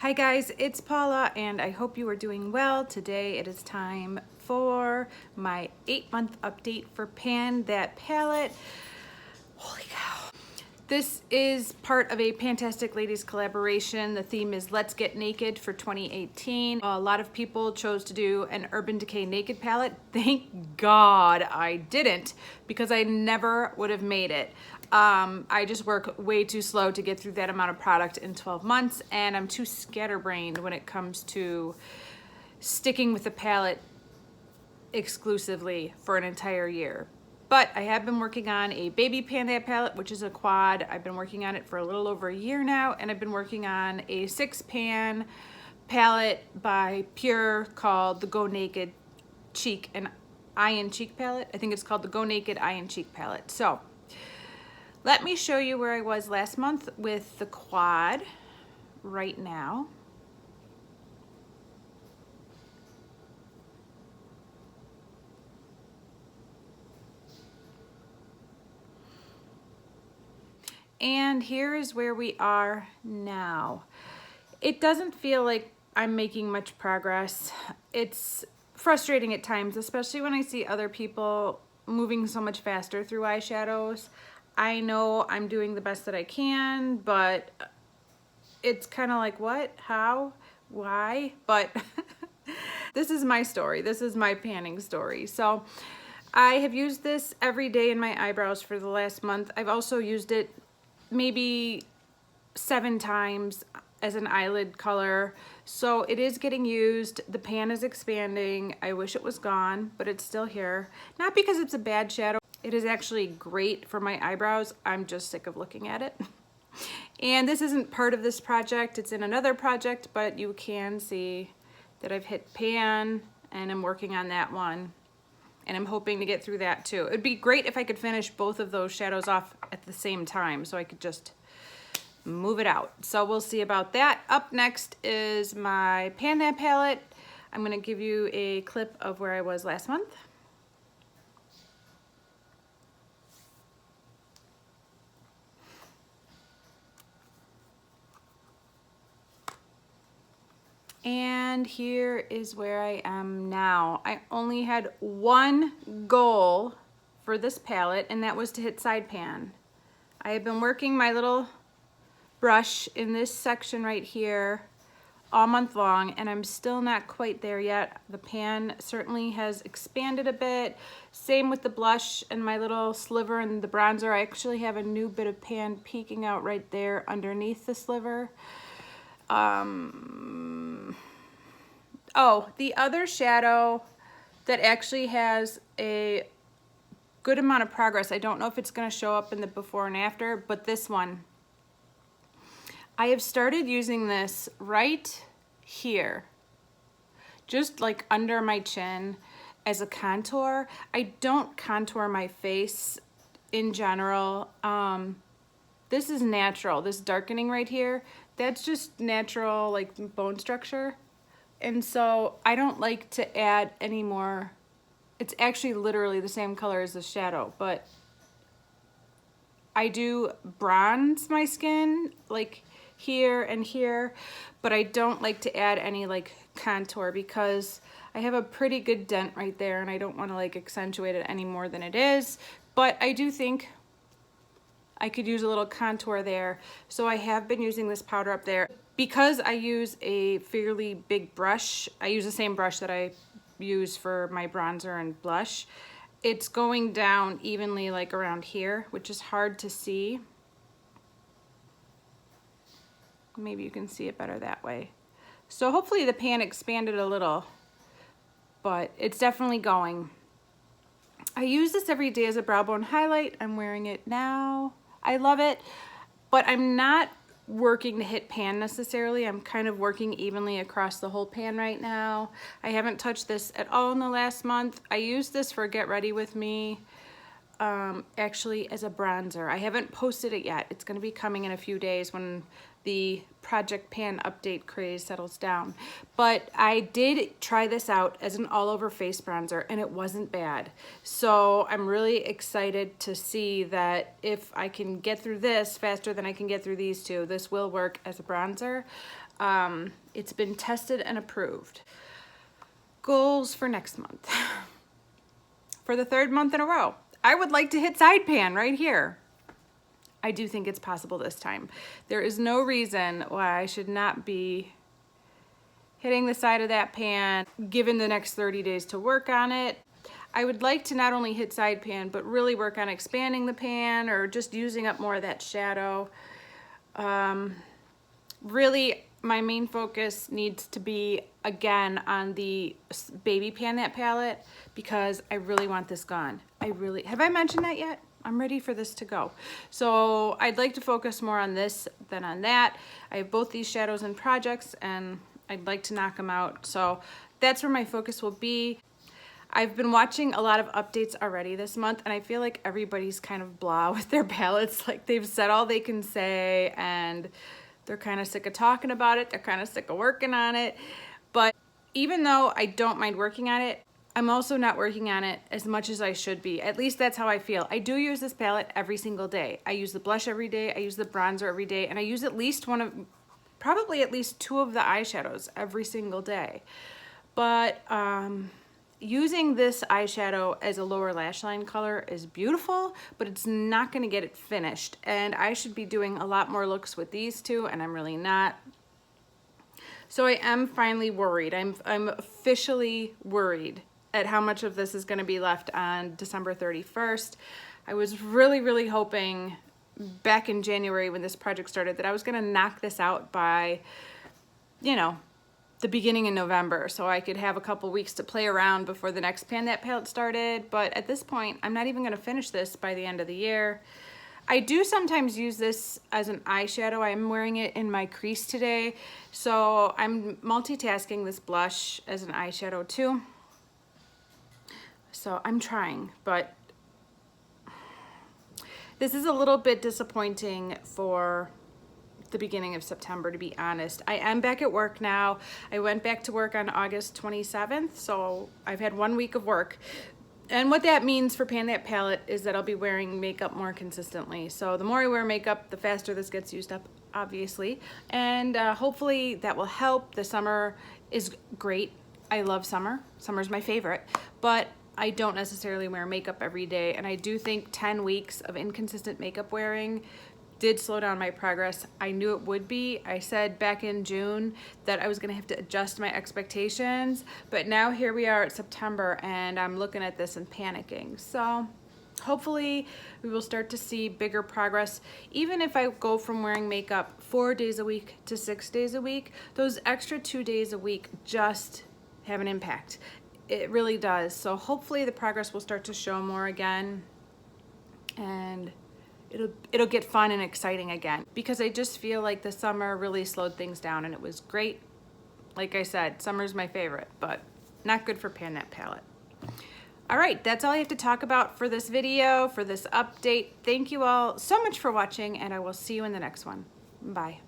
Hi guys, it's Paula and I hope you are doing well. Today it is time for my 8-month update for PanThat palette. Holy cow. This is part of a PanTastic Ladies collaboration. The theme is Let's Get Naked for 2018. A lot of people chose to do an Urban Decay Naked palette. Thank God I didn't, because I never would have made it. I just work way too slow to get through that amount of product in 12 months, and I'm too scatterbrained when it comes to sticking with the palette exclusively for an entire year. But I have been working on a baby PanThat palette, which is a quad. I've been working on it for a little over a year now, and I've been working on a 6-pan palette by Pure called the Go Naked Cheek and Eye and Cheek palette. I think it's called the Go Naked Eye and Cheek palette. So let me show you where I was last month with the quad right now. And here is where we are now. It doesn't feel like I'm making much progress. It's frustrating at times, especially when I see other people moving so much faster through eyeshadows. I know I'm doing the best that I can, but it's kind of like, what, how, why? But this is my story. This is my panning story. So I have used this every day in my eyebrows for the last month. I've also used it maybe 7 times as an eyelid color. So it is getting used. The pan is expanding. I wish it was gone, but it's still here. Not because it's a bad shadow. It is actually great for my eyebrows. I'm just sick of looking at it. And this isn't part of this project. It's in another project, but you can see that I've hit pan and I'm working on that one. And I'm hoping to get through that too. It'd be great if I could finish both of those shadows off at the same time so I could just move it out. So we'll see about that. Up next is my PanThat palette. I'm gonna give you a clip of where I was last month. And here is where I am now. I only had one goal for this palette, and that was to hit side pan. I have been working my little brush in this section right here all month long, and I'm still not quite there yet. The pan certainly has expanded a bit. Same with the blush and my little sliver and the bronzer. I actually have a new bit of pan peeking out right there underneath the sliver. Oh, the other shadow that actually has a good amount of progress, I don't know if it's going to show up in the before and after, but this one. I have started using this right here, just like under my chin as a contour. I don't contour my face in general. This is natural. This darkening right here, that's just natural, like bone structure. And so I don't like to add any more. It's actually literally the same color as the shadow, but I do bronze my skin like here and here, but I don't like to add any like contour because I have a pretty good dent right there and I don't want to like accentuate it any more than it is. But I do think I could use a little contour there. So I have been using this powder up there. Because I use a fairly big brush, I use the same brush that I use for my bronzer and blush. It's going down evenly like around here, which is hard to see. Maybe you can see it better that way. So hopefully the pan expanded a little, but it's definitely going. I use this every day as a brow bone highlight. I'm wearing it now. I love it, but I'm not working to hit pan necessarily. I'm kind of working evenly across the whole pan right now. I haven't touched this at all in the last month. I used this for Get Ready With Me, actually as a bronzer. I haven't posted it yet. It's going to be coming in a few days when the Project Pan update craze settles down. But I did try this out as an all-over face bronzer and it wasn't bad. So I'm really excited to see that if I can get through this faster than I can get through these two, this will work as a bronzer. It's been tested and approved. Goals for next month. For the 3rd month in a row, I would like to hit side pan right here. I do think it's possible this time. There is no reason why I should not be hitting the side of that pan, given the next 30 days to work on it. I would like to not only hit side pan, but really work on expanding the pan or just using up more of that shadow. Really, my main focus needs to be, again, on the baby PanThat palette because I really want this gone. Have I mentioned that yet? I'm ready for this to go. So I'd like to focus more on this than on that. I have both these shadows and projects and I'd like to knock them out. So that's where my focus will be. I've been watching a lot of updates already this month and I feel like everybody's kind of blah with their palettes. Like they've said all they can say and they're kind of sick of talking about it. They're kind of sick of working on it. But even though I don't mind working on it, I'm also not working on it as much as I should be. At least that's how I feel. I do use this palette every single day. I use the blush every day. I use the bronzer every day. And I use at least probably at least 2 of the eyeshadows every single day. But using this eyeshadow as a lower lash line color is beautiful, but it's not gonna get it finished. And I should be doing a lot more looks with these 2, and I'm really not. So I am finally worried. I'm officially worried at how much of this is gonna be left on December 31st. I was really hoping back in January when this project started that I was gonna knock this out by, you know, the beginning of November so I could have a couple weeks to play around before the next PanThat palette started. But at this point, I'm not even gonna finish this by the end of the year. I do sometimes use this as an eyeshadow. I'm wearing it in my crease today. So I'm multitasking this blush as an eyeshadow too. So I'm trying, but this is a little bit disappointing for the beginning of September, to be honest. I am back at work now. I went back to work on August 27th, so I've had 1 week of work. And what that means for PanThat palette is that I'll be wearing makeup more consistently. So the more I wear makeup, the faster this gets used up, obviously. And hopefully that will help. The summer is great. I love summer. Summer's my favorite. But I don't necessarily wear makeup every day. And I do think 10 weeks of inconsistent makeup wearing did slow down my progress. I knew it would be. I said back in June that I was gonna have to adjust my expectations, but now here we are at September and I'm looking at this and panicking. So hopefully we will start to see bigger progress. Even if I go from wearing makeup 4 days a week to 6 days a week, those extra 2 days a week just have an impact. It really does. So hopefully the progress will start to show more again and it'll get fun and exciting again, because I just feel like the summer really slowed things down and it was great. Like I said, summer's my favorite, but not good for PanThat palette. All right, that's all I have to talk about for this video, for this update. Thank you all so much for watching, and I will see you in the next one. Bye.